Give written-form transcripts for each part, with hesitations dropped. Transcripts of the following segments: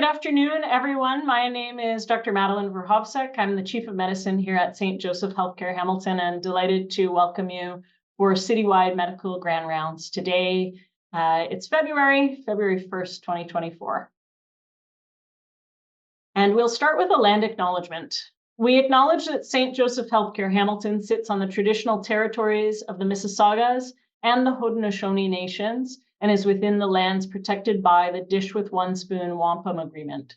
afternoon, everyone. My name is Dr. Madeline Verhofstadt. I'm the Chief of Medicine here at St. Joseph Healthcare Hamilton, and delighted to welcome you for citywide medical grand rounds. Today, it's February 1st, 2024. And we'll start with a land acknowledgement. We acknowledge that St. Joseph Healthcare Hamilton sits on the traditional territories of the Mississaugas and the Haudenosaunee nations, and is within the lands protected by the Dish with One Spoon Wampum Agreement.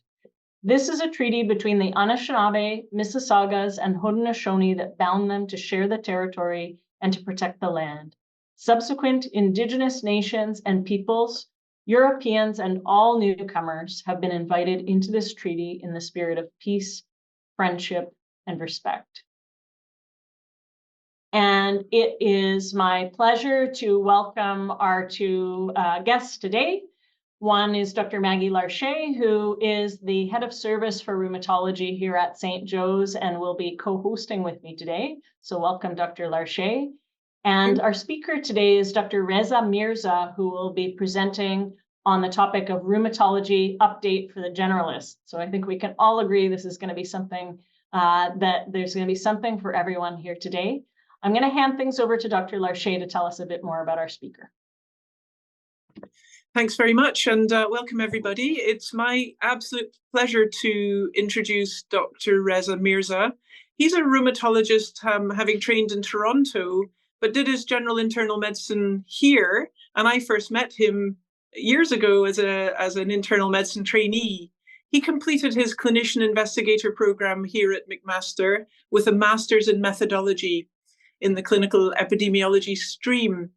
This is a treaty between the Anishinabe, Mississaugas, and Haudenosaunee that bound them to share the territory and to protect the land. Subsequent Indigenous nations and peoples, Europeans, and all newcomers have been invited into this treaty in the spirit of peace, friendship, and respect. And it is my pleasure to welcome our two guests today. One is Dr. Maggie Larcher, who is the head of service for rheumatology here at St. Joe's and will be co-hosting with me today. So welcome, Dr. Larcher. And our speaker today is Dr. Reza Mirza, who will be presenting on the topic of rheumatology update for the Generalist. So I think we can all agree this is going to be something that there's going to be something for everyone here today. I'm going to hand things over to Dr. Larcher to tell us a bit more about our speaker. Thanks very much, and welcome everybody. It's my absolute pleasure to introduce Dr. Reza Mirza. He's a rheumatologist, having trained in Toronto, but did his general internal medicine here, and I first met him years ago as an internal medicine trainee. He completed his clinician investigator program here at McMaster with a master's in methodology in the clinical epidemiology stream.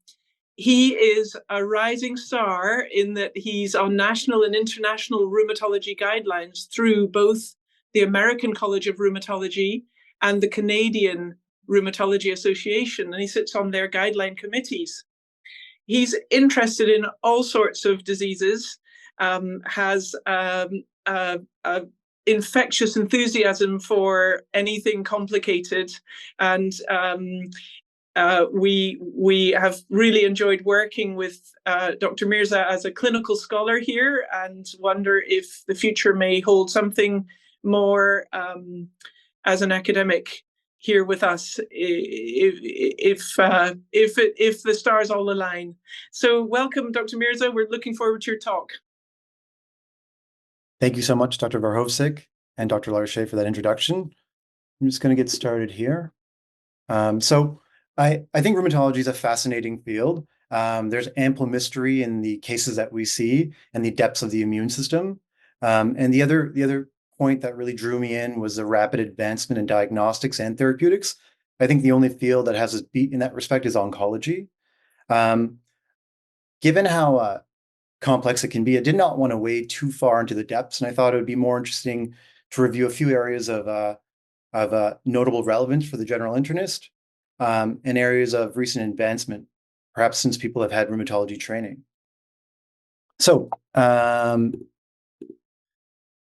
He is a rising star in that he's on national and international rheumatology guidelines through both the American College of Rheumatology and the Canadian Rheumatology Association, and he sits on their guideline committees. He's interested in all sorts of diseases, has infectious enthusiasm for anything complicated, and we have really enjoyed working with Dr. Mirza as a clinical scholar here, and wonder if the future may hold something more as an academic here with us, if the stars all align. So welcome, Dr. Mirza. We're looking forward to your talk. Thank you so much, Dr. Verhofstadt and Dr. Larcher, for that introduction. I'm just going to get started here. So I think rheumatology is a fascinating field. There's ample mystery in the cases that we see and the depths of the immune system. And the other point that really drew me in was the rapid advancement in diagnostics and therapeutics. I think the only field that has a beat in that respect is oncology. Given how complex it can be, I did not want to wade too far into the depths, and I thought it would be more interesting to review a few areas of notable relevance for the general internist, and areas of recent advancement, perhaps since people have had rheumatology training. So,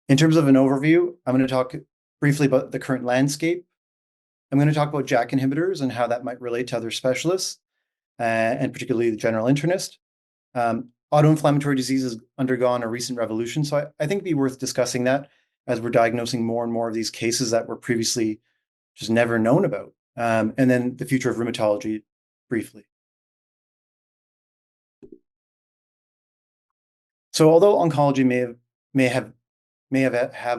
in terms of an overview, I'm going to talk briefly about the current landscape. I'm going to talk about JAK inhibitors and how that might relate to other specialists, and particularly the general internist. Auto-inflammatory disease has undergone a recent revolution, so I think it'd be worth discussing that as we're diagnosing more and more of these cases that were previously just never known about. And then the future of rheumatology briefly. So although oncology may have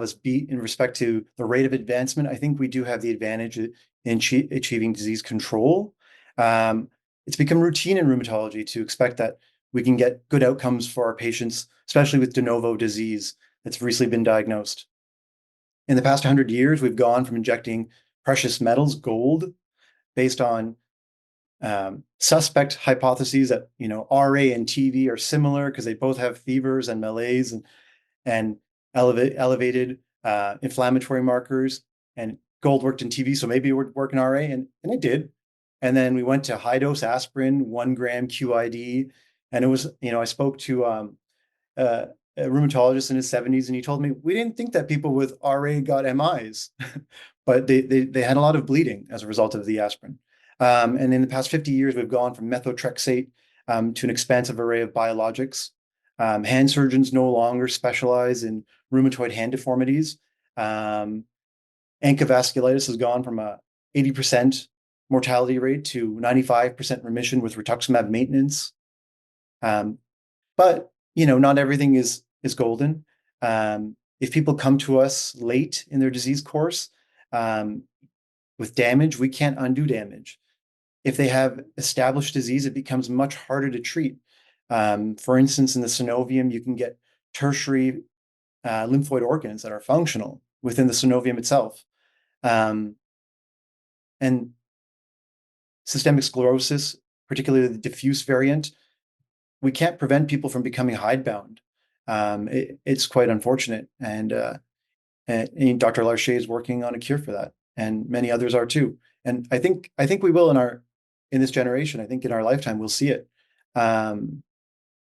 us beat in respect to the rate of advancement, I think we do have the advantage in achieving disease control. It's become routine in rheumatology to expect that we can get good outcomes for our patients, especially with de novo disease that's recently been diagnosed. In the past 100 years, we've gone from injecting precious metals, gold, based on suspect hypotheses that RA and TB are similar because they both have fevers and malaise and elevated inflammatory markers, and gold worked in TB, so maybe it would work in RA, and it did. And then we went to high dose aspirin, 1 gram QID, and it was, I spoke to a rheumatologist in his 70s, and he told me, we didn't think that people with RA got MIs, but they had a lot of bleeding as a result of the aspirin. And in the past 50 years, we've gone from methotrexate to an expansive array of biologics. Hand surgeons no longer specialize in rheumatoid hand deformities. Ankylosing vasculitis has gone from a 80% mortality rate to 95% remission with rituximab maintenance. But not everything is golden. If people come to us late in their disease course with damage, we can't undo damage. If they have established disease, it becomes much harder to treat. For instance, in the synovium, you can get tertiary lymphoid organs that are functional within the synovium itself. And systemic sclerosis, particularly the diffuse variant, we can't prevent people from becoming hidebound. It's quite unfortunate. And Dr. Larcher is working on a cure for that, and many others are too. And I think we will in this generation. I think in our lifetime we'll see it. And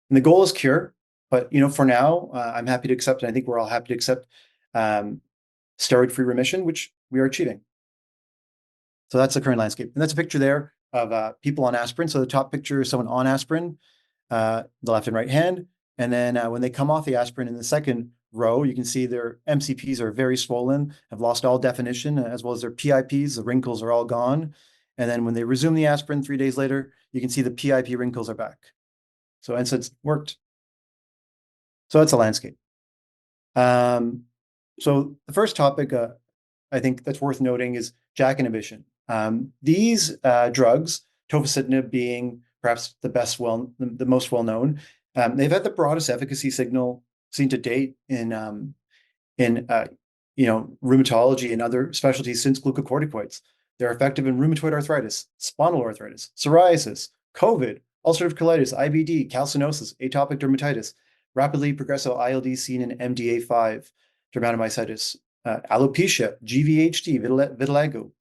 the goal is cure, but for now, I'm happy to accept, and I think we're all happy to accept steroid-free remission, which we are achieving. So that's the current landscape, and that's a picture there of people on aspirin. So the top picture is someone on aspirin, the left and right hand, and then when they come off the aspirin in the second row, you can see their MCPs are very swollen, have lost all definition, as well as their PIPs. The wrinkles are all gone. And then when they resume the aspirin 3 days later, you can see the PIP wrinkles are back. So NSAIDs worked. So that's a landscape. So the first topic I think that's worth noting is JAK inhibition. These drugs, tofacitinib being perhaps the most well known, they've had the broadest efficacy signal seen to date in rheumatology and other specialties since glucocorticoids. They're effective in rheumatoid arthritis, spondyloarthritis, psoriasis, COVID, ulcerative colitis, IBD, calcinosis, atopic dermatitis, rapidly progressive ILD seen in MDA5 dermatomyositis, alopecia, GVHD, vitiligo.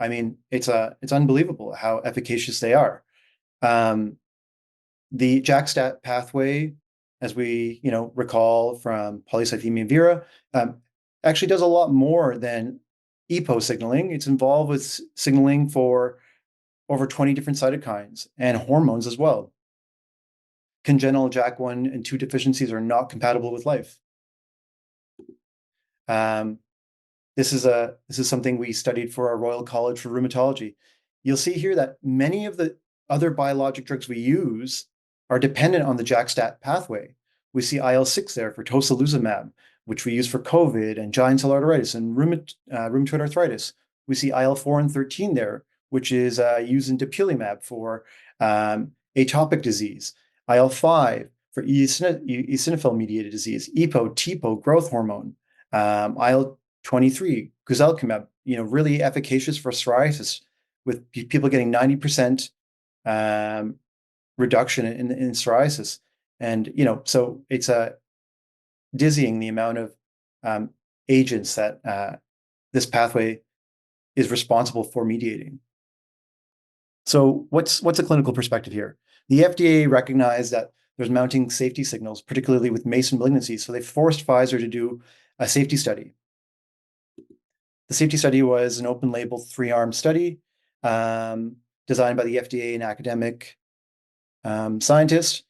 I mean, it's unbelievable how efficacious they are. The JAK-STAT pathway, as we recall from polycythemia vera, actually does a lot more than EPO signaling. It's involved with signaling for over 20 different cytokines and hormones as well. Congenital JAK1 and 2 deficiencies are not compatible with life. This is something we studied for our Royal College for Rheumatology. You'll see here that many of the other biologic drugs we use are dependent on the JAK-STAT pathway. We see IL-6 there for tocilizumab, which we use for COVID and giant cell arteritis and rheumatoid arthritis. We see IL-4 and 13 there, which is used in dupilumab for atopic disease. IL-5 for eosinophil-mediated disease, EPO, TPO, growth hormone, IL-23, guselkumab, really efficacious for psoriasis, with people getting 90% reduction in psoriasis. And, so it's dizzying the amount of agents that this pathway is responsible for mediating. So what's a clinical perspective here? The FDA recognized that there's mounting safety signals, particularly with Mason malignancies. So they forced Pfizer to do a safety study. The safety study was an open label 3-arm study designed by the FDA and academic scientists.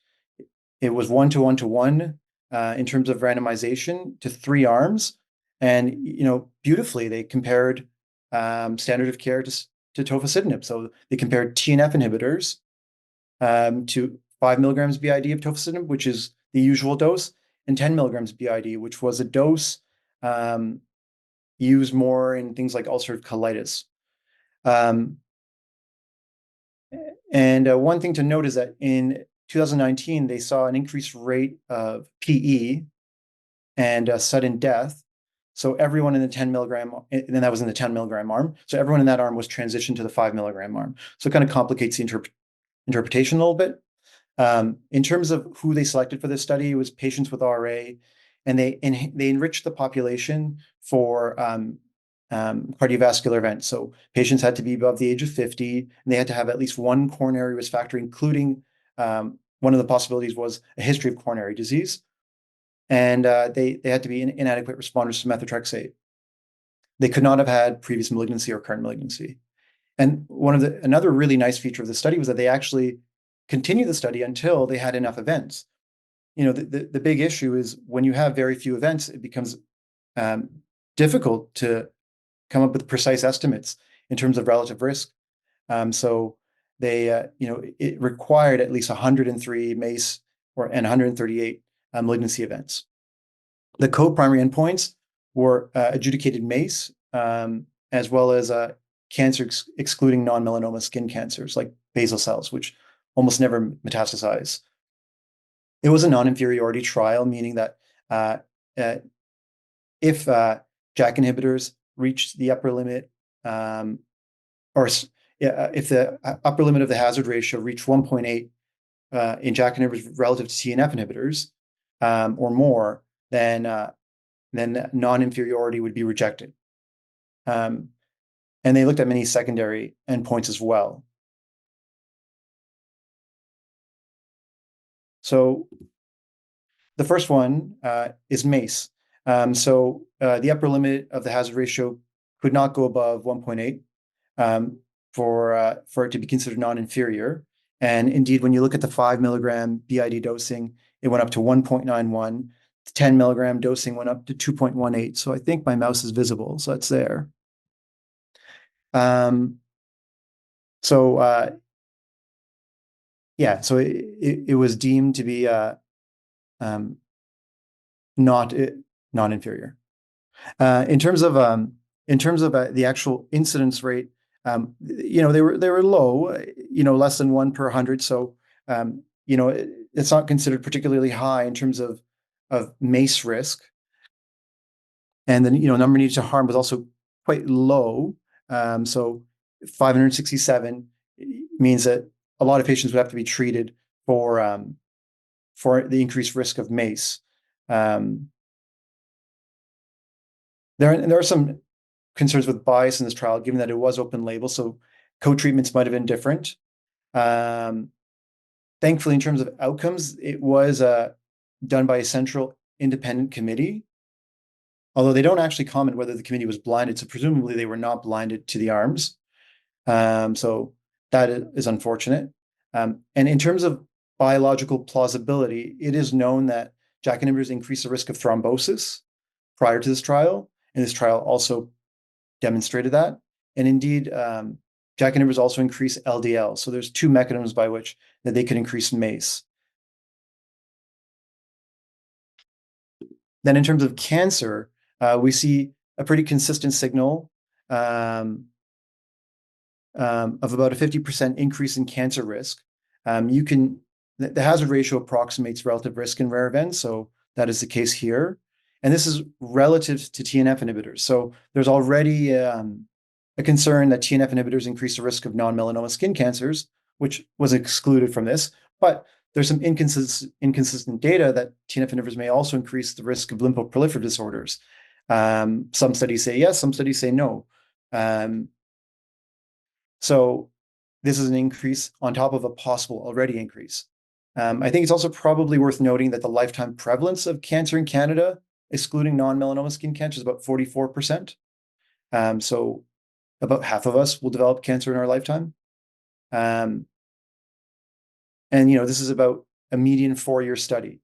It was 1:1:1 in terms of randomization to 3 arms. And, beautifully, they compared standard of care to tofacitinib. So they compared TNF inhibitors to 5 milligrams BID of tofacitinib, which is the usual dose, and 10 milligrams BID, which was a dose used more in things like ulcerative colitis. And one thing to note is that in 2019, they saw an increased rate of PE and sudden death. So everyone in the 10 milligram, and then that was in the 10 milligram arm. So everyone in that arm was transitioned to the 5 milligram arm. So it kind of complicates the interpretation a little bit. In terms of who they selected for this study, it was patients with RA, and they enriched the population for cardiovascular events. So patients had to be above the age of 50, and they had to have at least one coronary risk factor, including one of the possibilities was a history of coronary disease. And they had to be inadequate responders to methotrexate. They could not have had previous malignancy or current malignancy. And another really nice feature of the study was that they actually continued the study until they had enough events. the big issue is when you have very few events, it becomes difficult to come up with precise estimates in terms of relative risk. So they, it required at least 103 MACE and 138 malignancy events. The co-primary endpoints were adjudicated MACE, as well as cancer excluding non-melanoma skin cancers like basal cells, which almost never metastasize. It was a non-inferiority trial, meaning that if JAK inhibitors reached the upper limit, if the upper limit of the hazard ratio reached 1.8 in JAK inhibitors relative to TNF inhibitors or more, then non-inferiority would be rejected. And they looked at many secondary endpoints as well. So the first one is MACE. The upper limit of the hazard ratio could not go above 1.8 for it to be considered non-inferior. And indeed, when you look at the 5 milligram BID dosing, it went up to 1.91. The 10 milligram dosing went up to 2.18. So I think my mouse is visible. So that's there. So it was deemed to be not non-inferior. In terms of the actual incidence rate, they were low, less than 1 per 100. So it's not considered particularly high in terms of MACE risk. And then number needed to harm was also quite low. So 567 means that a lot of patients would have to be treated for the increased risk of MACE. There are some concerns with bias in this trial, given that it was open label, so co-treatments might have been different. Thankfully, in terms of outcomes, it was done by a central independent committee, although they don't actually comment whether the committee was blinded, so presumably they were not blinded to the arms. So that is unfortunate. And in terms of biological plausibility, it is known that JAK inhibitors increase the risk of thrombosis prior to this trial, and this trial also demonstrated that. And indeed, JAK inhibitors also increase LDL. So there's two mechanisms by which that they could increase MACE. Then in terms of cancer, we see a pretty consistent signal of about a 50% increase in cancer risk. The hazard ratio approximates relative risk in rare events, so that is the case here. And this is relative to TNF inhibitors. So there's already a concern that TNF inhibitors increase the risk of non-melanoma skin cancers, which was excluded from this. But there's some inconsistent data that TNF inhibitors may also increase the risk of lymphoproliferative disorders. Some studies say yes, some studies say no. So this is an increase on top of a possible already increase. I think it's also probably worth noting that the lifetime prevalence of cancer in Canada, excluding non-melanoma skin cancer, is about 44%. So about half of us will develop cancer in our lifetime. And this is about a median 4-year study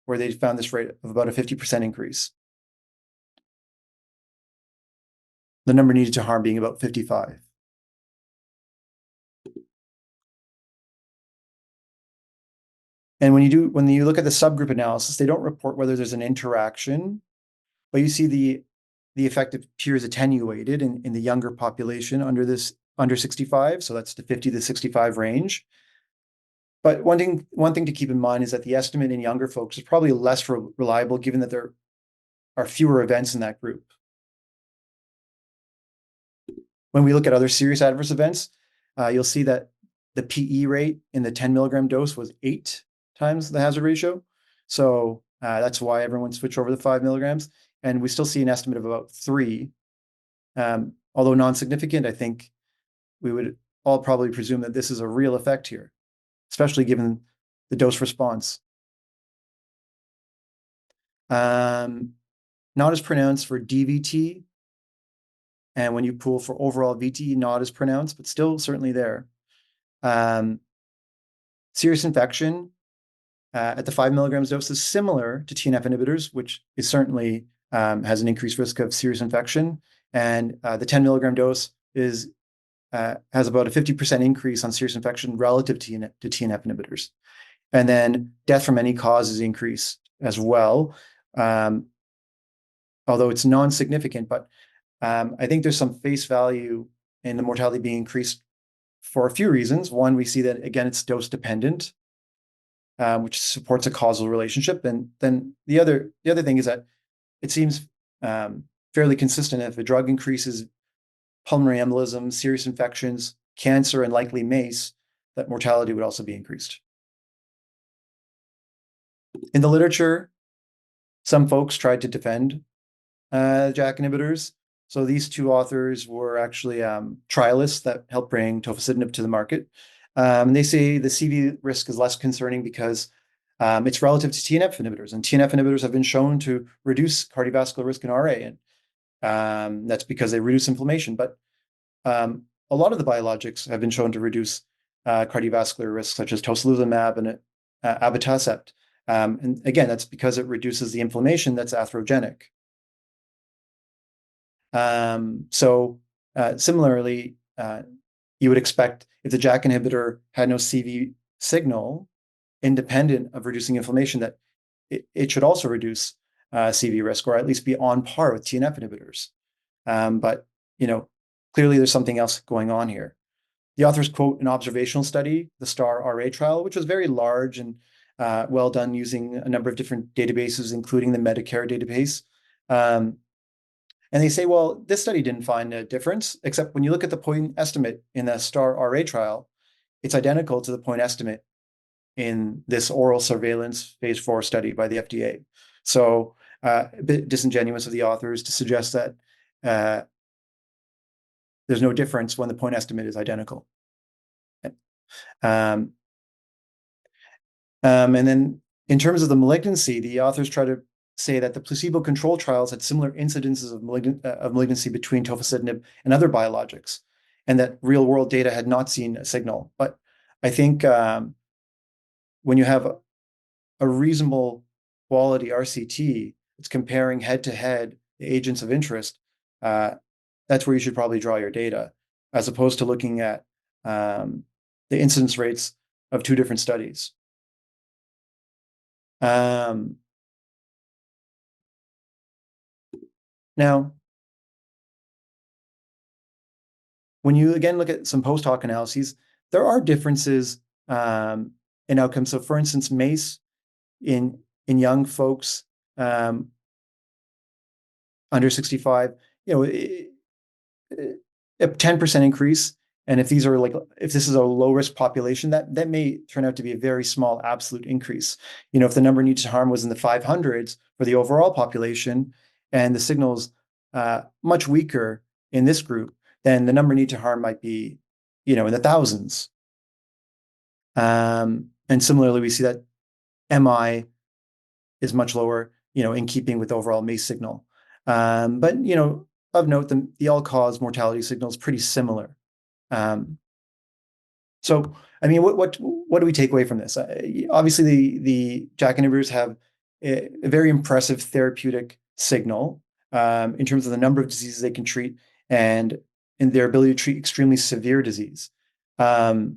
where they found this rate of about a 50% increase. The number needed to harm being about 55. And when you look at the subgroup analysis, they don't report whether there's an interaction, but you see the effect appears attenuated in the younger population under 65. So that's the 50 to 65 range. But one thing to keep in mind is that the estimate in younger folks is probably less reliable, given that there are fewer events in that group. When we look at other serious adverse events, you'll see that the PE rate in the 10 milligram dose was 8 times the hazard ratio. So that's why everyone switched over to 5 milligrams. And we still see an estimate of about 3. Although non-significant, I think we would all probably presume that this is a real effect here, especially given the dose response. Not as pronounced for DVT. And when you pool for overall VT, not as pronounced, but still certainly there. Serious infection, at the 5 milligrams dose is similar to TNF inhibitors, which is certainly has an increased risk of serious infection. And the 10 milligram dose has about a 50% increase on serious infection relative to TNF inhibitors. And then death from any cause is increased as well, although it's non-significant. But I think there's some face value in the mortality being increased for a few reasons. One, we see that, again, it's dose dependent, which supports a causal relationship. And then the other thing is that it seems fairly consistent. If a drug increases pulmonary embolism, serious infections, cancer, and likely MACE, that mortality would also be increased. In the literature, some folks tried to defend JAK inhibitors. So these two authors were actually trialists that helped bring tofacitinib to the market. They say the CV risk is less concerning because it's relative to TNF inhibitors, and TNF inhibitors have been shown to reduce cardiovascular risk in RA, and that's because they reduce inflammation. But a lot of the biologics have been shown to reduce cardiovascular risk, such as tocilizumab and abatacept. And again, that's because it reduces the inflammation that's atherogenic. Similarly, you would expect if the JAK inhibitor had no CV signal, independent of reducing inflammation, that it should also reduce CV risk, or at least be on par with TNF inhibitors. But clearly there's something else going on here. The authors quote an observational study, the STAR-RA trial, which was very large and well done using a number of different databases, including the Medicare database. And they say, well, this study didn't find a difference, except when you look at the point estimate in the STAR-RA trial, it's identical to the point estimate in this oral surveillance phase 4 study by the FDA. So a bit disingenuous of the authors to suggest that there's no difference when the point estimate is identical. And then in terms of the malignancy, the authors try to say that the placebo-controlled trials had similar incidences of malignancy between tofacitinib and other biologics, and that real-world data had not seen a signal. But I think when you have a reasonable quality RCT, it's comparing head-to-head the agents of interest, that's where you should probably draw your data, as opposed to looking at the incidence rates of two different studies. Now, when you again look at some post-hoc analyses, there are differences in outcomes. So, for instance, MACE in young folks under 65, a 10% increase. And if this is a low risk population, that may turn out to be a very small absolute increase. If the number needed to harm was in the 500s for the overall population, and the signal's much weaker in this group, then the number needed to harm might be, in the thousands. And similarly, we see that MI is much lower, in keeping with the overall MACE signal. But, of note, the all-cause mortality signal is pretty similar. So, I mean, what do we take away from this? Obviously, the JAK inhibitors have a very impressive therapeutic signal in terms of the number of diseases they can treat and in their ability to treat extremely severe disease. However,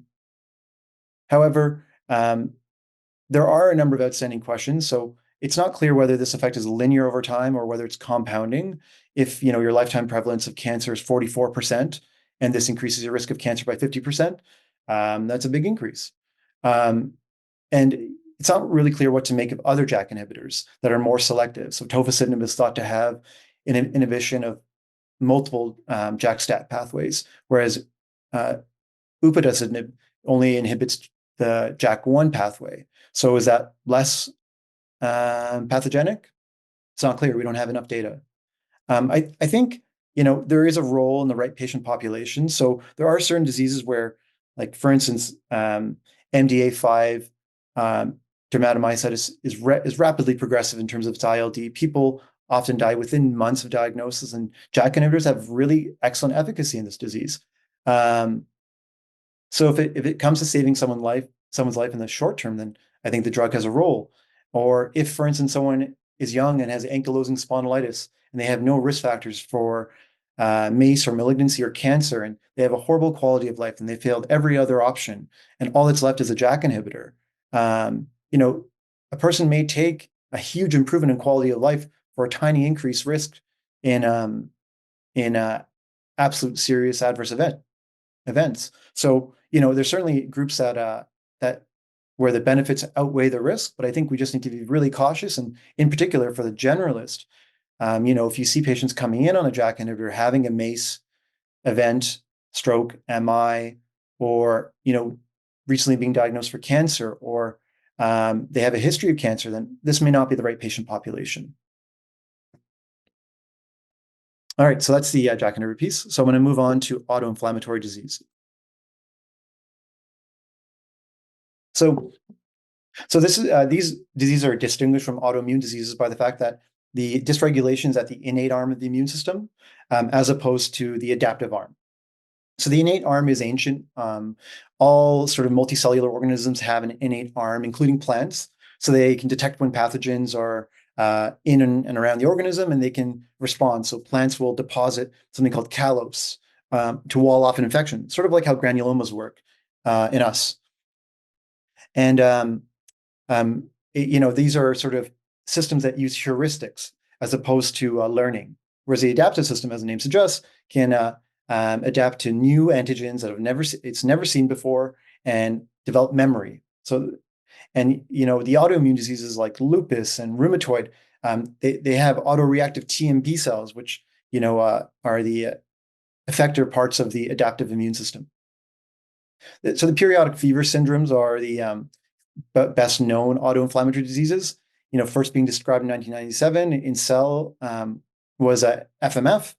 there are a number of outstanding questions. So it's not clear whether this effect is linear over time or whether it's compounding. If your lifetime prevalence of cancer is 44%, and this increases your risk of cancer by 50%, that's a big increase. And it's not really clear what to make of other JAK inhibitors that are more selective. So tofacitinib is thought to have an inhibition of multiple JAK-STAT pathways, whereas upadacitinib only inhibits the JAK1 pathway. So is that less pathogenic? It's not clear. We don't have enough data. I think there is a role in the right patient population. So there are certain diseases where, like for instance, MDA5 dermatomyositis is rapidly progressive in terms of its ILD. People often die within months of diagnosis, and JAK inhibitors have really excellent efficacy in this disease. So if it comes to saving someone's life in the short term, then I think the drug has a role. Or if, for instance, someone is young and has ankylosing spondylitis and they have no risk factors for MACE or malignancy or cancer, and they have a horrible quality of life and they failed every other option, and all that's left is a JAK inhibitor. A person may take a huge improvement in quality of life for a tiny increased risk in absolute serious adverse events. So, there's certainly groups that where the benefits outweigh the risk, but I think we just need to be really cautious. And in particular for the generalist, if you see patients coming in on a JAK inhibitor, having a MACE event, stroke, MI, or, recently being diagnosed for cancer, or they have a history of cancer, then this may not be the right patient population. All right, so that's the JAK inhibitor piece. So I'm going to move on to auto-inflammatory disease. So this is these diseases are distinguished from autoimmune diseases by the fact that the dysregulation is at the innate arm of the immune system, as opposed to the adaptive arm. So the innate arm is ancient. All sort of multicellular organisms have an innate arm, including plants, so they can detect when pathogens are in and around the organism, and they can respond. So plants will deposit something called callose to wall off an infection, sort of like how granulomas work in us. And these are sort of systems that use heuristics as opposed to learning. Whereas the adaptive system, as the name suggests, can adapt to new antigens that it's never seen before and develop memory. So, and the autoimmune diseases like lupus and rheumatoid, they have autoreactive T and B cells, which are the effector parts of the adaptive immune system. So the periodic fever syndromes are the best known autoinflammatory diseases. First being described in 1997 in Cell was FMF.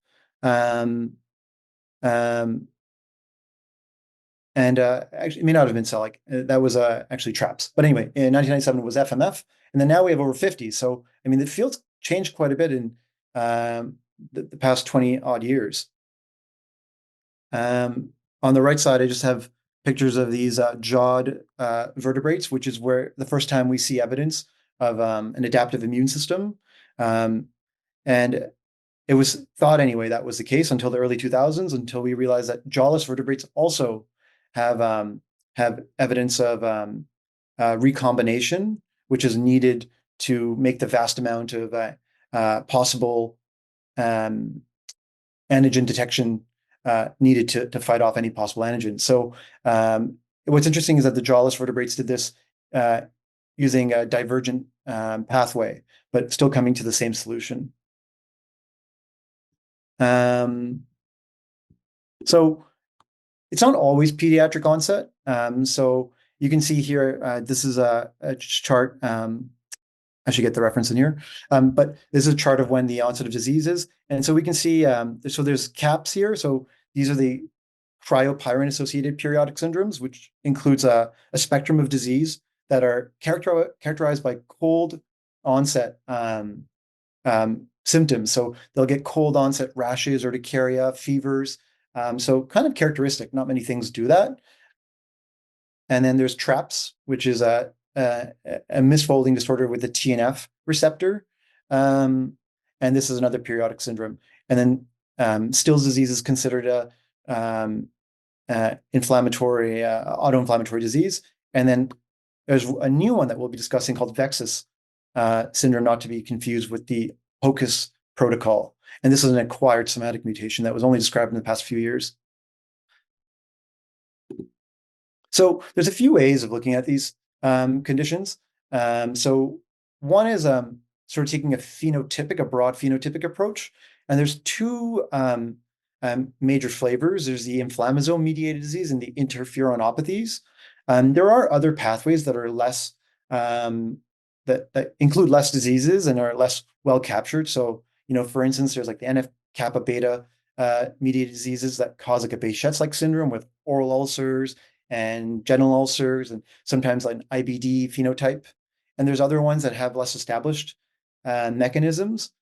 Actually, it may not have been Cell. That was actually TRAPS. But anyway, in 1997 it was FMF, and then now we have over 50. So the field's changed quite a bit in the past 20 odd years. On the right side, I just have pictures of these jawed vertebrates, which is where the first time we see evidence of an adaptive immune system. And it was thought anyway that was the case until the early 2000s, until we realized that jawless vertebrates also have evidence of recombination, which is needed to make the vast amount of possible antigen detection needed to fight off any possible antigen. So what's interesting is that the jawless vertebrates did this using a divergent pathway, but still coming to the same solution. So it's not always pediatric onset. So you can see here, this is a chart. I should get the reference in here. But this is a chart of when the onset of disease is. And so we can see, so there's caps here. So these are the cryopyrin-associated periodic syndromes, which includes a spectrum of disease that are characterized by cold onset symptoms. So they'll get cold onset rashes, urticaria, fevers. So kind of characteristic. Not many things do that. And then there's TRAPS, which is a misfolding disorder with the TNF receptor. And this is another periodic syndrome. And then Still's disease is considered a autoinflammatory disease. And then there's a new one that we'll be discussing called VEXAS syndrome, not to be confused with the HOCUS protocol. And this is an acquired somatic mutation that was only described in the past few years. So there's a few ways of looking at these conditions. So one is sort of taking a broad phenotypic approach. And there's two major flavors. There's the inflammasome-mediated disease and the interferonopathies. There are other pathways that are less, that include less diseases and are less well captured. So, for instance, there's like the NF-kappa beta mediated diseases that cause like a Behçet's-like syndrome with oral ulcers and genital ulcers, and sometimes like an IBD phenotype. And there's other ones that have less established mechanisms.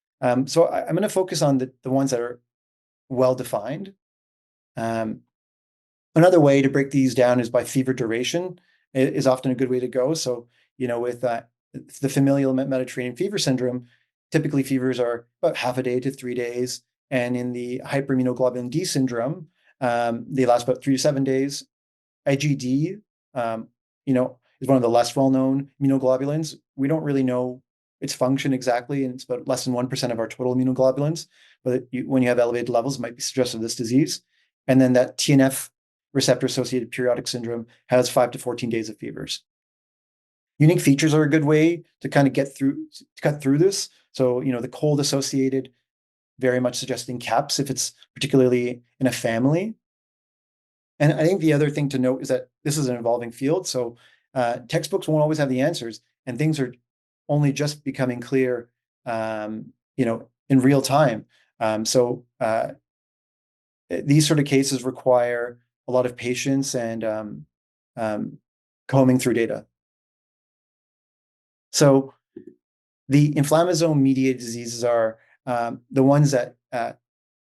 So I'm going to focus on the ones that are well defined. Another way to break these down is by fever duration is often a good way to go. So, with the familial Mediterranean fever syndrome, typically fevers are about half a day to 3 days. And in the hyperimmunoglobulin D syndrome, they last about 3 to 7 days. IgD, is one of the less well-known immunoglobulins. We don't really know its function exactly, and it's about less than 1% of our total immunoglobulins. But when you have elevated levels, it might be suggestive of this disease. And then that TNF receptor-associated periodic syndrome has 5 to 14 days of fevers. Unique features are a good way to kind of cut through this. So, the cold associated, very much suggesting CAPS if it's particularly in a family. And I think the other thing to note is that this is an evolving field. So textbooks won't always have the answers, and things are only just becoming clear, in real time. So these sort of cases require a lot of patience and combing through data. So the inflammasome-mediated diseases are the ones that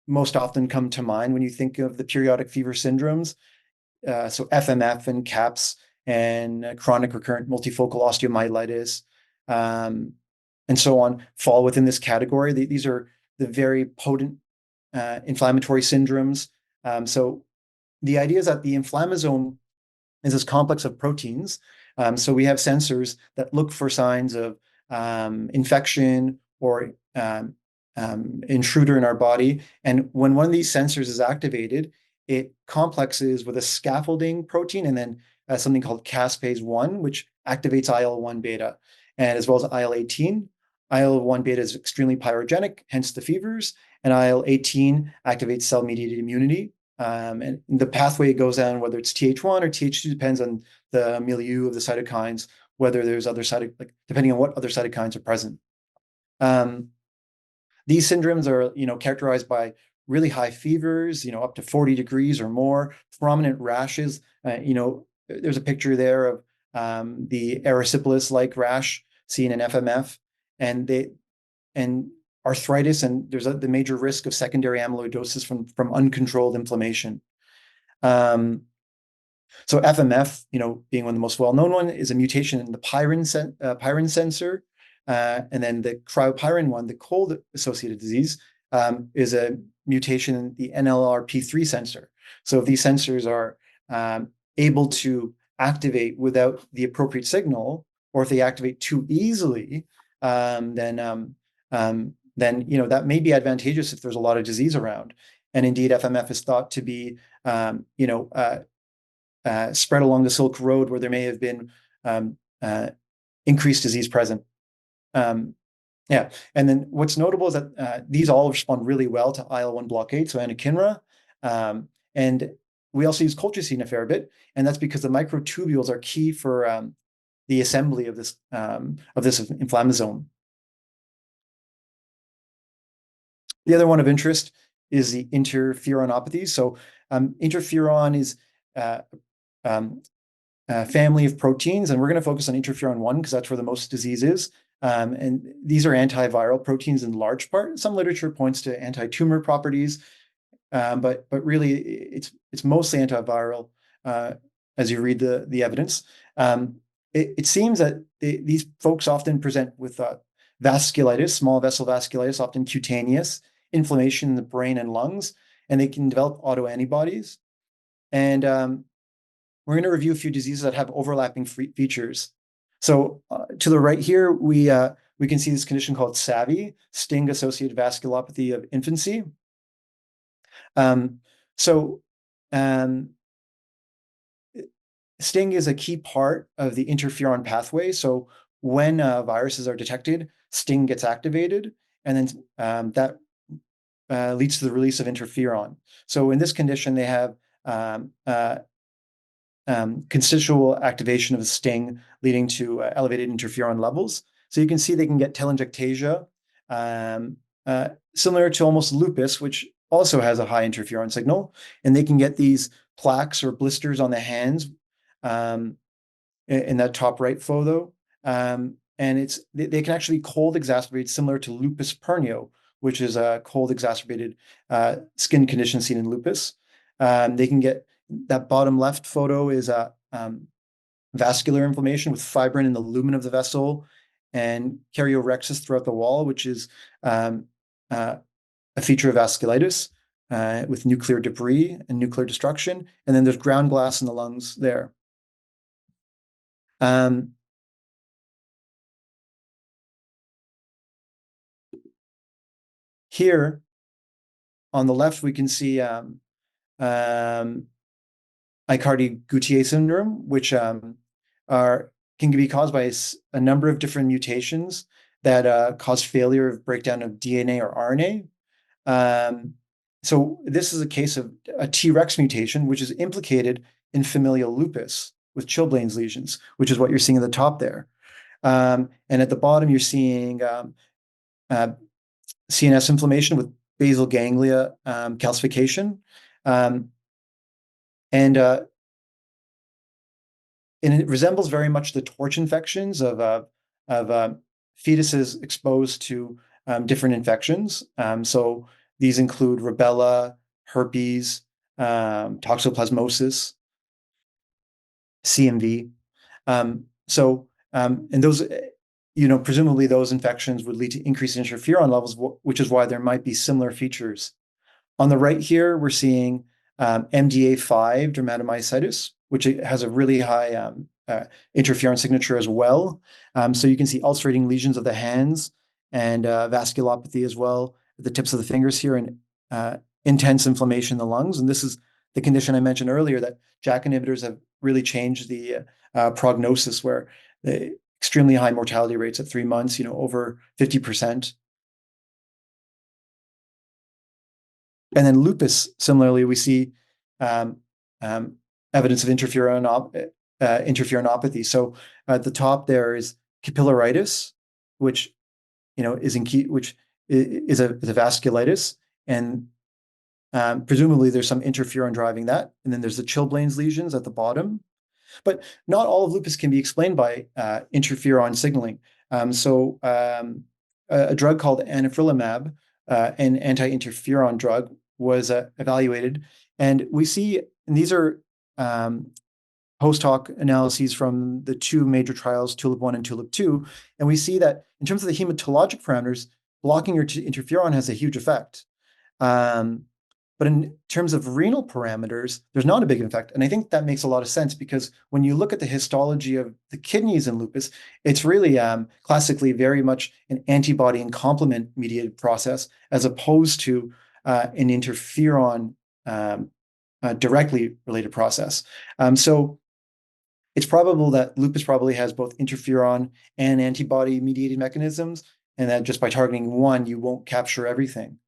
most often come to mind when you think of the periodic fever syndromes. So FMF and CAPS and chronic recurrent multifocal osteomyelitis and so on fall within this category. These are the very potent inflammatory syndromes. So the idea is that the inflammasome is this complex of proteins. So we have sensors that look for signs of infection or intruder in our body. And when one of these sensors is activated, it complexes with a scaffolding protein and then something called caspase-1, which activates IL-1 beta, and as well as IL-18. IL-1 beta is extremely pyrogenic, hence the fevers, and IL-18 activates cell-mediated immunity. And the pathway it goes down, whether it's Th1 or Th2, depends on the milieu of the cytokines, whether there's other depending on what other cytokines are present. These syndromes are, characterized by really high fevers, up to 40 degrees or more, prominent rashes. There's a picture there of the erysipelas-like rash seen in FMF, and arthritis, and there's the major risk of secondary amyloidosis from uncontrolled inflammation. So FMF, being one of the most well-known one, is a mutation in the pyrin sensor. And then the cryopyrin one, the cold-associated disease, is a mutation in the NLRP3 sensor. So if these sensors are able to activate without the appropriate signal, or if they activate too easily, then that may be advantageous if there's a lot of disease around. And indeed, FMF is thought to be spread along the Silk Road, where there may have been increased disease present. And then what's notable is that these all respond really well to IL-1 blockade, so anakinra. And we also use colchicine a fair bit, and that's because the microtubules are key for the assembly of this inflammasome. The other one of interest is the interferonopathies. So interferon is a family of proteins, and we're going to focus on interferon 1 because that's where the most disease is. And these are antiviral proteins in large part. Some literature points to anti-tumor properties, but really it's mostly antiviral as you read the evidence. It seems that these folks often present with vasculitis, small vessel vasculitis, often cutaneous, inflammation in the brain and lungs, and they can develop autoantibodies. And we're going to review a few diseases that have overlapping features. So to the right here, we can see this condition called SAVI, sting-associated vasculopathy of infancy. Sting is a key part of the interferon pathway. So when viruses are detected, sting gets activated, and then that leads to the release of interferon. So in this condition, they have constitutional activation of the sting, leading to elevated interferon levels. So you can see they can get telangiectasia, similar to almost lupus, which also has a high interferon signal, and they can get these plaques or blisters on the hands in that top right photo. And they can actually cold exacerbate, similar to lupus pernio, which is a cold exacerbated skin condition seen in lupus. They can get, that bottom left photo is vascular inflammation with fibrin in the lumen of the vessel, and karyorrhexis throughout the wall, which is a feature of vasculitis with nuclear debris and nuclear destruction. And then there's ground glass in the lungs there. Here on the left, we can see Aicardi-Goutier syndrome, which can be caused by a number of different mutations that cause failure of breakdown of DNA or RNA. So this is a case of a Trex mutation, which is implicated in familial lupus with Chilblain's lesions, which is what you're seeing at the top there. And at the bottom, you're seeing CNS inflammation with basal ganglia calcification. And it resembles very much the torch infections of fetuses exposed to different infections. So these include rubella, herpes, toxoplasmosis, CMV. And those, presumably those infections would lead to increased interferon levels, which is why there might be similar features. On the right here, we're seeing MDA5 dermatomyositis, which has a really high interferon signature as well. So you can see ulcerating lesions of the hands and vasculopathy as well at the tips of the fingers here, and intense inflammation in the lungs. And this is the condition I mentioned earlier, that JAK inhibitors have really changed the prognosis, where the extremely high mortality rates at 3 months, over 50%. And then lupus, similarly, we see evidence of interferonopathy. So at the top there is capillaritis, which is a vasculitis, and presumably there's some interferon driving that. And then there's the Chilblain's lesions at the bottom. But not all of lupus can be explained by interferon signaling. A drug called anifrolumab, an anti-interferon drug, was evaluated, and we see, and these are post hoc analyses from the 2 major trials, TULIP-1 and TULIP-2, and we see that in terms of the hematologic parameters, blocking your interferon has a huge effect. But in terms of renal parameters, there's not a big effect. And I think that makes a lot of sense, because when you look at the histology of the kidneys in lupus, it's really classically very much an antibody and complement mediated process, as opposed to an interferon directly related process. So it's probable that lupus probably has both interferon and antibody mediated mechanisms, and that just by targeting one, you won't capture everything.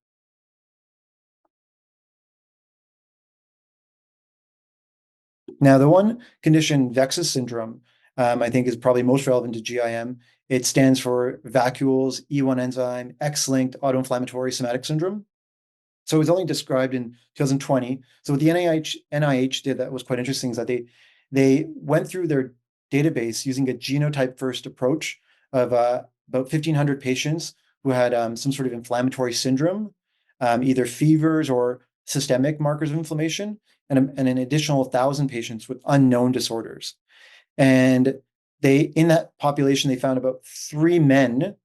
Now, the one condition, VEXAS syndrome, I think is probably most relevant to GIM. It stands for vacuoles, E1 enzyme, X-linked autoinflammatory somatic syndrome. So it was only described in 2020. So what the NIH did that was quite interesting is that they went through their database using a genotype first approach of about 1,500 patients who had some sort of inflammatory syndrome, either fevers or systemic markers of inflammation, and an additional 1,000 patients with unknown disorders. And in that population, they found about 3 men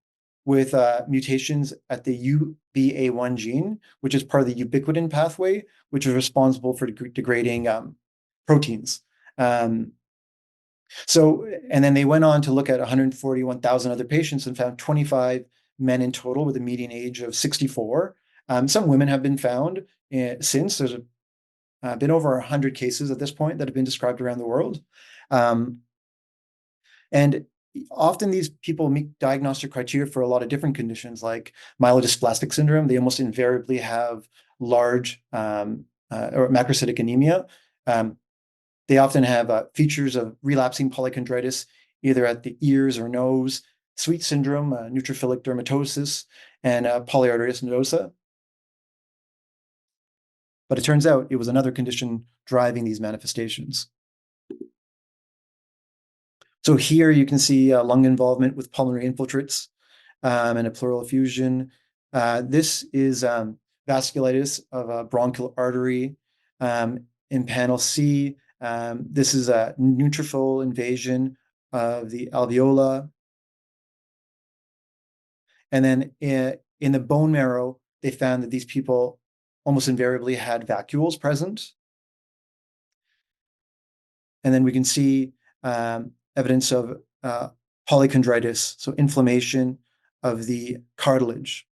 with mutations at the UBA1 gene, which is part of the ubiquitin pathway, which is responsible for degrading proteins. And then they went on to look at 141,000 other patients and found 25 men in total with a median age of 64. Some women have been found since. There's been over 100 cases at this point that have been described around the world. And often these people meet diagnostic criteria for a lot of different conditions, like myelodysplastic syndrome. They almost invariably have large or macrocytic anemia. They often have features of relapsing polychondritis, either at the ears or nose, Sweet syndrome, neutrophilic dermatosis, and polyarteritis nodosa. But it turns out it was another condition driving these manifestations. So here you can see lung involvement with pulmonary infiltrates and a pleural effusion. This is vasculitis of a bronchial artery. In panel C, This is a neutrophil invasion of the alveola. And then in the bone marrow, they found that these people almost invariably had vacuoles present. And then we can see evidence of polychondritis, so inflammation of the cartilage.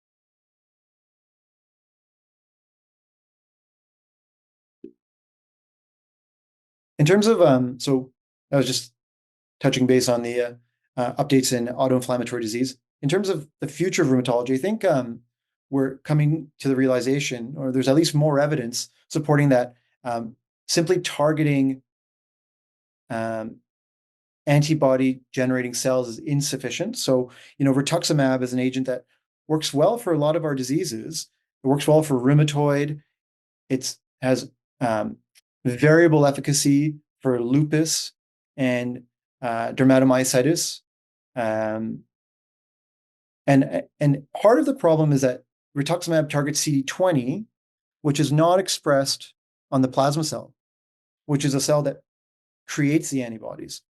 In terms of, so I was just touching base on the updates in auto-inflammatory disease. In terms of the future of rheumatology, I think we're coming to the realization, or there's at least more evidence supporting that simply targeting antibody generating cells is insufficient. So, rituximab is an agent that works well for a lot of our diseases. It works well for rheumatoid. It has variable efficacy for lupus and dermatomyositis. And part of the problem is that rituximab targets CD20, which is not expressed on the plasma cell, which is a cell that creates the antibodies.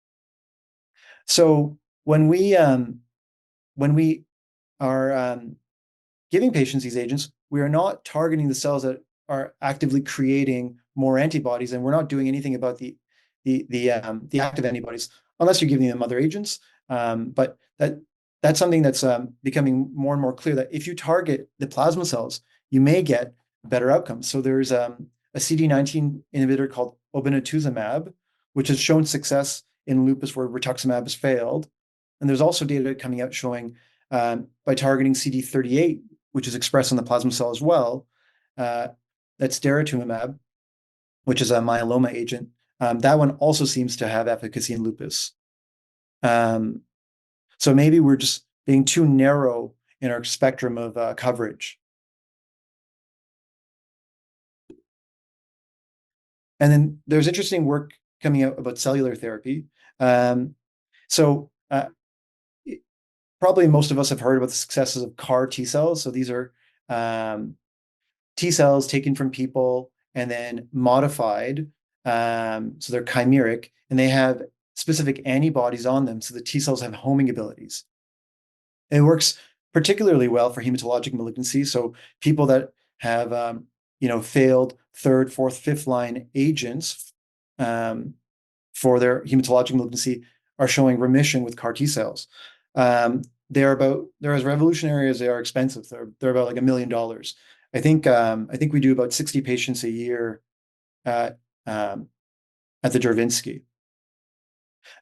So when we are giving patients these agents, we are not targeting the cells that are actively creating more antibodies, and we're not doing anything about the active antibodies unless you're giving them other agents. But that's something that's becoming more and more clear, that if you target the plasma cells, you may get better outcomes. So there's a CD19 inhibitor called obinutuzumab, which has shown success in lupus where rituximab has failed. And there's also data coming out showing by targeting CD38, which is expressed on the plasma cell as well, that's daratumumab, which is a myeloma agent. That one also seems to have efficacy in lupus. So maybe we're just being too narrow in our spectrum of coverage. And then there's interesting work coming out about cellular therapy. So probably most of us have heard about the successes of CAR T cells. So these are T cells taken from people and then modified. So they're chimeric, and they have specific antibodies on them. So the T cells have homing abilities. And it works particularly well for hematologic malignancy. So people that have, failed third, fourth, fifth line agents for their hematologic malignancy are showing remission with CAR T cells. They're as revolutionary as they are expensive. They're about like $1 million. I think we do about 60 patients a year at the Dervinsky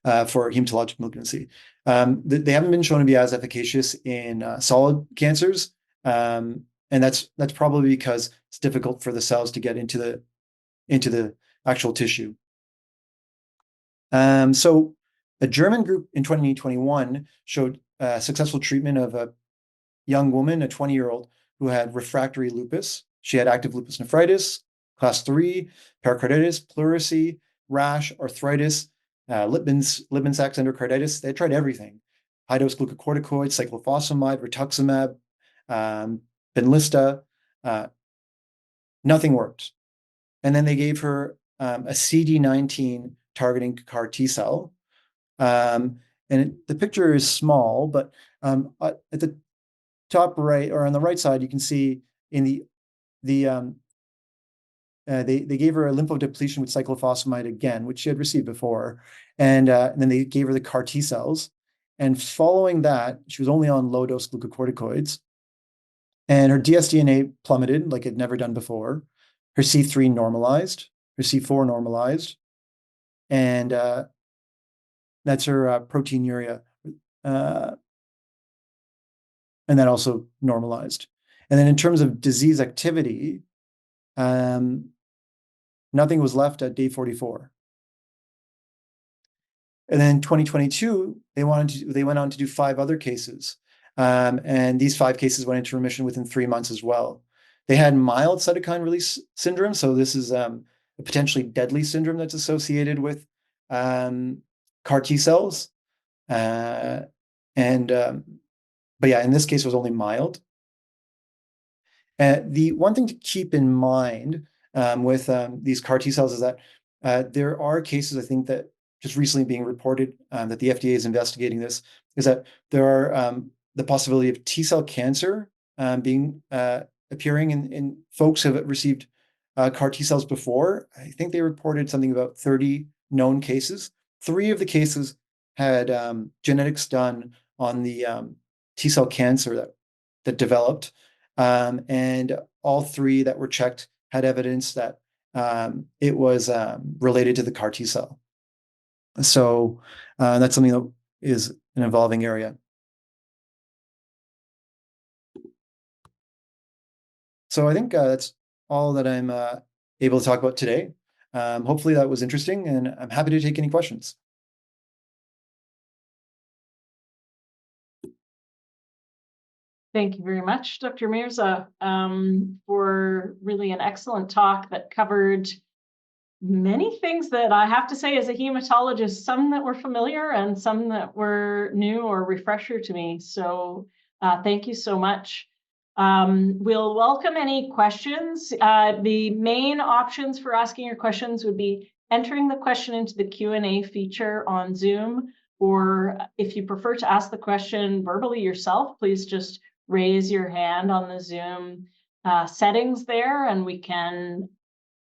for hematologic malignancy. They haven't been shown to be as efficacious in solid cancers, and that's probably because it's difficult for the cells to get into the actual tissue. So a German group in 2021 showed successful treatment of a young woman, a 20-year-old, who had refractory lupus. She had active lupus nephritis, class 3, pericarditis, pleurisy, rash, arthritis, Lippmann-Sachs endocarditis. They tried everything: high-dose glucocorticoids, cyclophosphamide, rituximab, Benlysta. Nothing worked. And then they gave her a CD19 targeting CAR T cell. And the picture is small, but at the top right, or on the right side, you can see in they gave her a lymphodepletion with cyclophosphamide again, which she had received before, and then they gave her the CAR T cells. And following that, she was only on low-dose glucocorticoids, and her dsDNA plummeted like it had never done before. Her C3 normalized, her C4 normalized, and that's her proteinuria, and that also normalized. And then in terms of disease activity, nothing was left at day 44. And then in 2022, they went on to do 5 other cases. And these 5 cases went into remission within 3 months as well. They had mild cytokine release syndrome. So this is a potentially deadly syndrome that's associated with CAR T cells. But yeah, in this case, it was only mild. The one thing to keep in mind with these CAR T cells is that There are cases, I think, that just recently being reported that the FDA is investigating this, is that there are the possibility of T-cell cancer being appearing in folks who have received CAR T-cells before. I think they reported something about 30 known cases. 3 of the cases had genetics done on the T-cell cancer that developed, and all 3 that were checked had evidence that it was related to the CAR T cell. So that's something that is an evolving area. So I think that's all that I'm able to talk about today. Hopefully that was interesting, and I'm happy to take any questions. Thank you very much, Dr. Mirza, for really an excellent talk that covered many things that I have to say as a hematologist, some that were familiar and some that were new or refresher to me. So thank you so much. We'll welcome any questions. The main options for asking your questions would be entering the question into the Q&A feature on Zoom, or if you prefer to ask the question verbally yourself, please just raise your hand on the Zoom settings there, and we can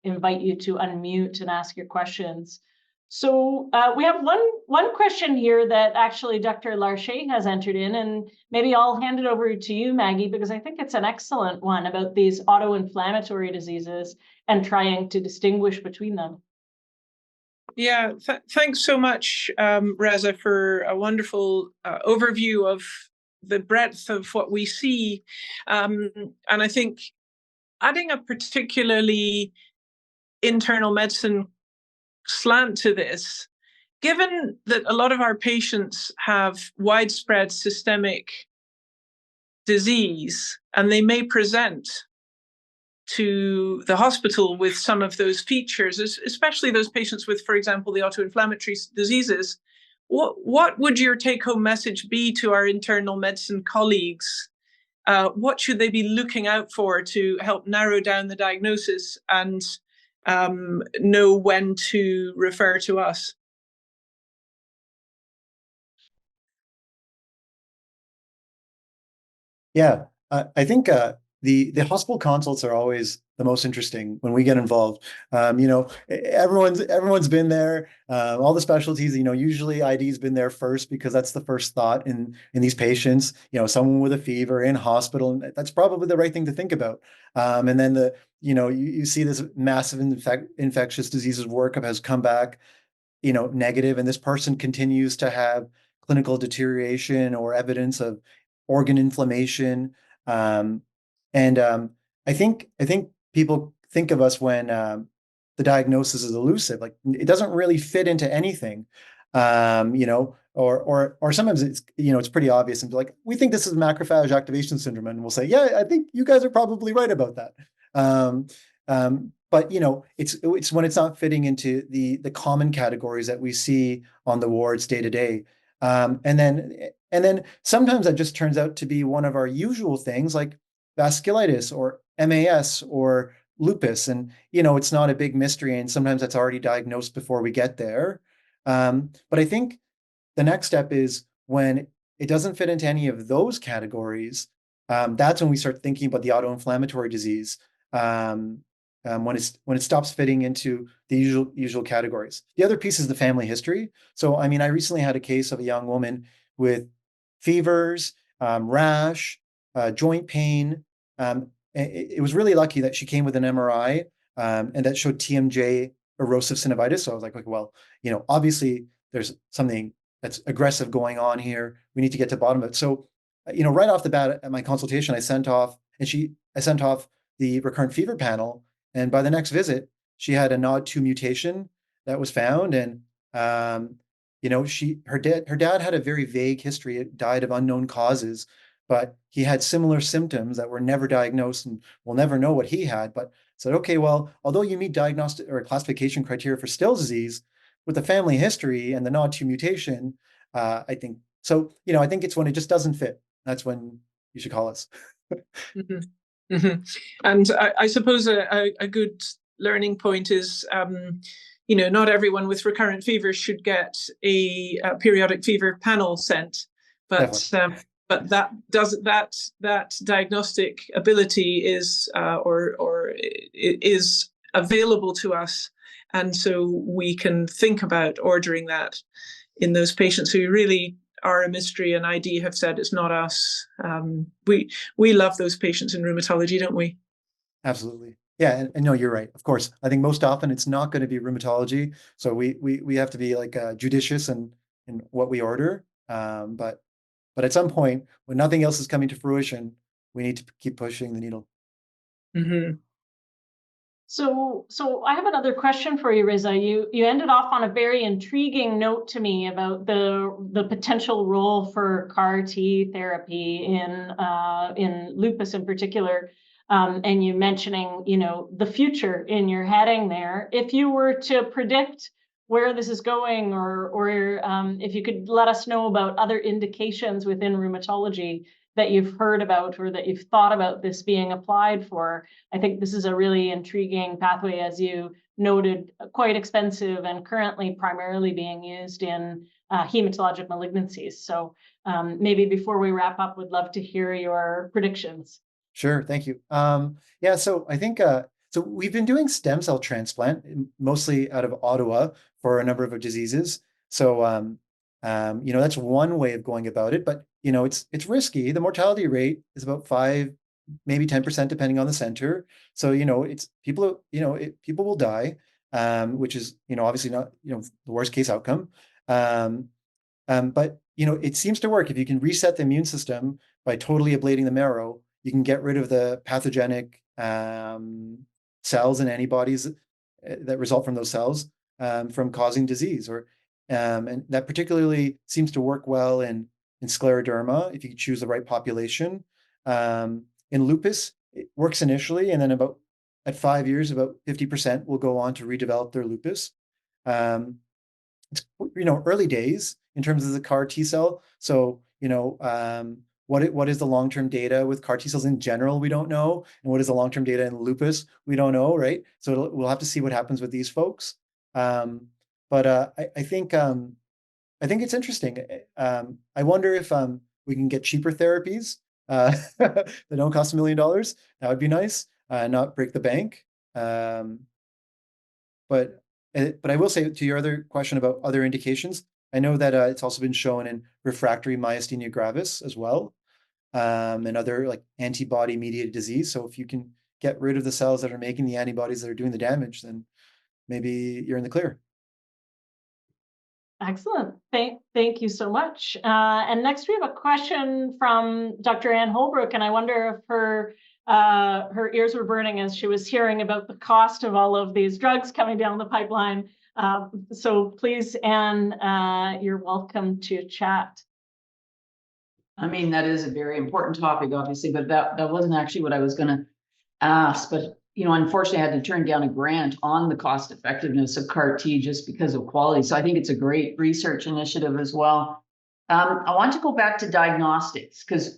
invite you to unmute and ask your questions. So we have one question here that actually Dr. Larche has entered in, and maybe I'll hand it over to you, Maggie, because I think it's an excellent one about these auto-inflammatory diseases and trying to distinguish between them. Yeah, thanks so much, Reza, for a wonderful overview of the breadth of what we see. And I think adding a particularly internal medicine slant to this, given that a lot of our patients have widespread systemic disease and they may present to the hospital with some of those features, especially those patients with, for example, the auto-inflammatory diseases, what would your take-home message be to our internal medicine colleagues? What should they be looking out for to help narrow down the diagnosis and know when to refer to us? Yeah, I think the hospital consults are always the most interesting when we get involved. Everyone's been there. All the specialties, usually ID's been there first because that's the first thought in these patients. Someone with a fever in hospital, and that's probably the right thing to think about. And then you see this massive infectious diseases workup has come back, negative, and this person continues to have clinical deterioration or evidence of organ inflammation. I think people think of us when the diagnosis is elusive, like it doesn't really fit into anything, or sometimes it's pretty obvious and be like, we think this is macrophage activation syndrome, and we'll say, yeah, I think you guys are probably right about that. But it's when it's not fitting into the common categories that we see on the wards day to day. And then sometimes that just turns out to be one of our usual things like vasculitis or MAS or lupus. And, it's not a big mystery. And sometimes that's already diagnosed before we get there. But I think the next step is when it doesn't fit into any of those categories, that's when we start thinking about the autoinflammatory disease. When it stops fitting into the usual categories. The other piece is the family history. So, I recently had a case of a young woman with fevers, rash, joint pain. It was really lucky that she came with an MRI and that showed TMJ erosive synovitis. So I was like, well, obviously there's something that's aggressive going on here. We need to get to the bottom of it. So, right off the bat at my consultation, I sent off the recurrent fever panel. And by the next visit, she had a NOD2 mutation that was found. And, her dad had a very vague history. It died of unknown causes, but he had similar symptoms that were never diagnosed, and we'll never know what he had. But said, okay, well, although you meet diagnostic or classification criteria for Still's disease, with the family history and the NOD2 mutation, I think it's when it just doesn't fit. That's when you should call us. Mm-hmm. Mm-hmm. And I suppose a good learning point is not everyone with recurrent fevers should get a periodic fever panel sent, but that diagnostic ability is is available to us, and so we can think about ordering that in those patients who really are a mystery, and ID have said it's not us. We love those patients in rheumatology, don't we? Absolutely. Yeah, and no, you're right. Of course, I think most often it's not going to be rheumatology, so we have to be like judicious in what we order. But at some point, when nothing else is coming to fruition, we need to keep pushing the needle. Mm-hmm. So I have another question for you, Reza. You ended off on a very intriguing note to me about the potential role for CAR T therapy in lupus in particular, and you mentioning the future in your heading there. If you were to predict where this is going, or if you could let us know about other indications within rheumatology that you've heard about or that you've thought about this being applied for. I think this is a really intriguing pathway, as you noted, quite expensive and currently primarily being used in hematologic malignancies. So maybe before we wrap up, would love to hear your predictions. Sure, thank you. Yeah, so I think so we've been doing stem cell transplant mostly out of Ottawa for a number of diseases. So that's one way of going about it, but it's risky. The mortality rate is about 5, maybe 10%, depending on the center. So it's people people will die, which is obviously not the worst case outcome. But it seems to work if you can reset the immune system by totally ablating the marrow. You can get rid of the pathogenic cells and antibodies that result from those cells from causing disease, and that particularly seems to work well in scleroderma if you choose the right population. In lupus, it works initially, and then at 5 years, about 50% will go on to redevelop their lupus. It's early days in terms of the CAR T cell. So what is the long-term data with CAR T cells in general? We don't know, and what is the long-term data in lupus? We don't know, right? So we'll have to see what happens with these folks. But I think it's interesting. I wonder if we can get cheaper therapies that don't cost $1 million. That would be nice. Not break the bank. But I will say, to your other question about other indications, I know that it's also been shown in refractory myasthenia gravis as well, and other like antibody-mediated disease. So if you can get rid of the cells that are making the antibodies that are doing the damage, then maybe you're in the clear. Excellent. Thank you so much. And next we have a question from Dr. Ann Holbrook, and I wonder if her ears were burning as she was hearing about the cost of all of these drugs coming down the pipeline. So please, Ann, you're welcome to chat. I mean, that is a very important topic, obviously, but that wasn't actually what I was going to ask. But unfortunately, I had to turn down a grant on the cost effectiveness of CAR T just because of quality. So I think it's a great research initiative as well. I want to go back to diagnostics because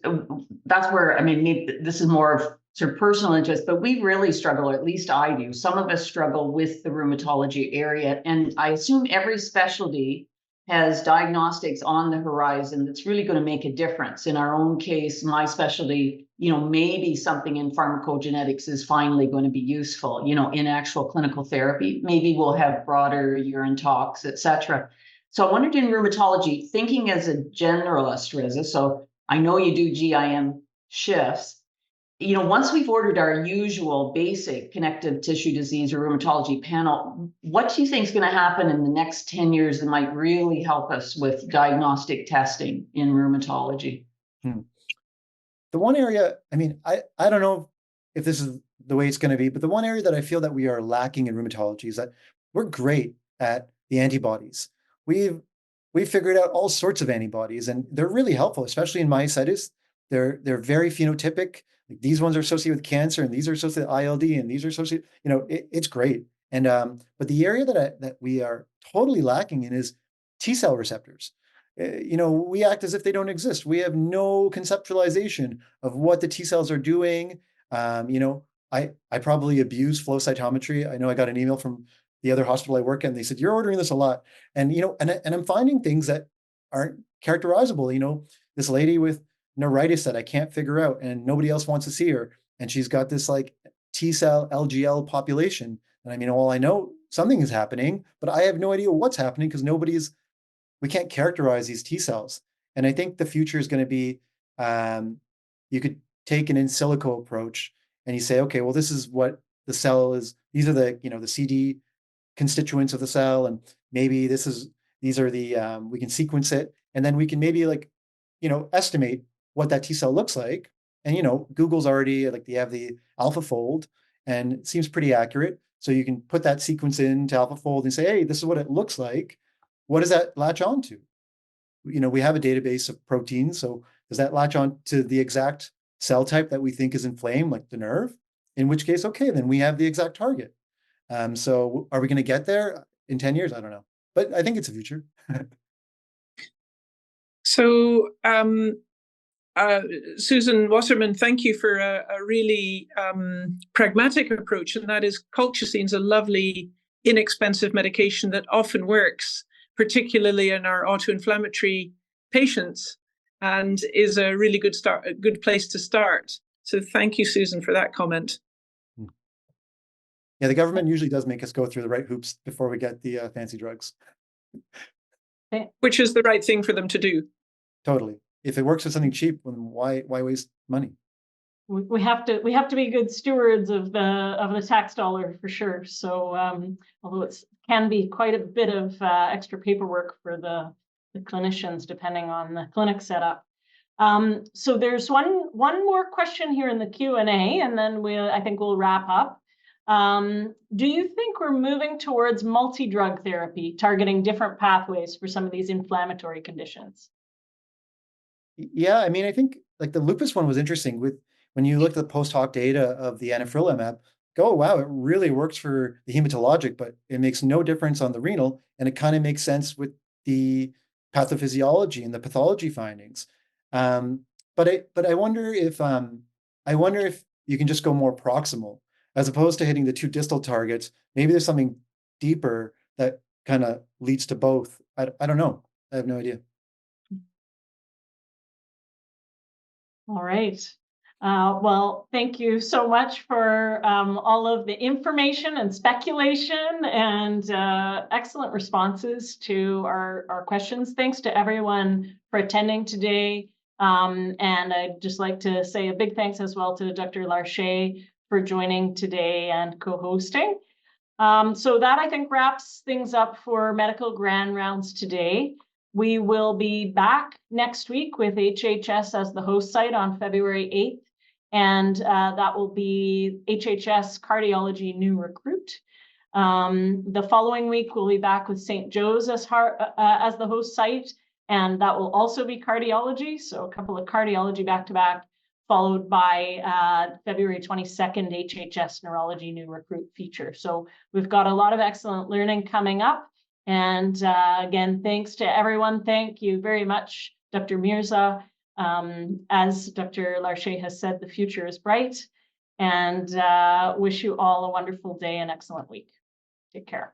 that's where, maybe this is more of sort of personal interest, but we really struggle, or at least I do. Some of us struggle with the rheumatology area, and I assume every specialty has diagnostics on the horizon that's really going to make a difference. In our own case, my specialty, maybe something in pharmacogenetics is finally going to be useful, in actual clinical therapy. Maybe we'll have broader urine tox, et cetera. So I wondered, in rheumatology, thinking as a generalist, Reza, so I know you do GIM shifts. Once we've ordered our usual basic connective tissue disease or rheumatology panel, what do you think is going to happen in the next 10 years that might really help us with diagnostic testing in rheumatology? The one area, I don't know if this is the way it's going to be, but the one area that I feel that we are lacking in rheumatology is that we're great at the antibodies. We've figured out all sorts of antibodies, and they're really helpful, especially in myositis. They're very phenotypic. Like these ones are associated with cancer, and these are associated with ILD, and these are associated. It's great. And but the area that we are totally lacking in is T cell receptors. We act as if they don't exist. We have no conceptualization of what the T cells are doing. I probably abuse flow cytometry. I know I got an email from the other hospital I work in. They said, you're ordering this a lot. And, and I'm finding things that aren't characterizable. This lady with neuritis that I can't figure out and nobody else wants to see her. And she's got this like T cell LGL population. And I know something is happening, but I have no idea what's happening because we can't characterize these T cells. And I think the future is going to be, you could take an in silico approach and you say, okay, well, this is what the cell is. These are the CD constituents of the cell. And maybe these are the, we can sequence it. And then we can maybe estimate what that T cell looks like. And, Google's already they have the AlphaFold and it seems pretty accurate. So you can put that sequence into AlphaFold and say, hey, this is what it looks like. What does that latch on to? We have a database of proteins. So does that latch on to the exact cell type that we think is inflamed, like the nerve? In which case, okay, then we have the exact target. So are we going to get there in 10 years? I don't know, but I think it's a future. So, Susan Wasserman, thank you for a really pragmatic approach, and that is colchicine's a lovely, inexpensive medication that often works, particularly in our autoinflammatory patients, and is a really good place to start. So thank you, Susan, for that comment. Yeah, the government usually does make us go through the right hoops before we get the fancy drugs. Which is the right thing for them to do. Totally. If it works with something cheap, then why waste money? We have to be good stewards of the tax dollar for sure. So although it can be quite a bit of extra paperwork for the clinicians depending on the clinic setup. So there's one more question here in the Q&A, and then I think we'll wrap up. Do you think we're moving towards multi-drug therapy, targeting different pathways for some of these inflammatory conditions? Yeah, I think the lupus one was interesting. When you look at the post hoc data of the anifrolumab, oh wow, it really works for the hematologic, but it makes no difference on the renal, and it kind of makes sense with the pathophysiology and the pathology findings. But I wonder if you can just go more proximal as opposed to hitting the two distal targets. Maybe there's something deeper that kind of leads to both. I don't know. I have no idea. All right. Well, thank you so much for all of the information and speculation and excellent responses to our questions. Thanks to everyone for attending today. And I'd just like to say a big thanks as well to Dr. Larche for joining today and co-hosting. So that I think wraps things up for Medical Grand Rounds today. We will be back next week with HHS as the host site on February 8th, and that will be HHS Cardiology New Recruit. The following week, we'll be back with St. Joe's as the host site, and that will also be cardiology, so a couple of cardiology back-to-back, followed by February 22nd, HHS Neurology New Recruit feature. So we've got a lot of excellent learning coming up. And again, thanks to everyone. Thank you very much, Dr. Mirza. As Dr. Larche has said, the future is bright, and wish you all a wonderful day and excellent week. Take care.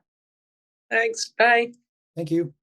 Thanks. Bye. Thank you.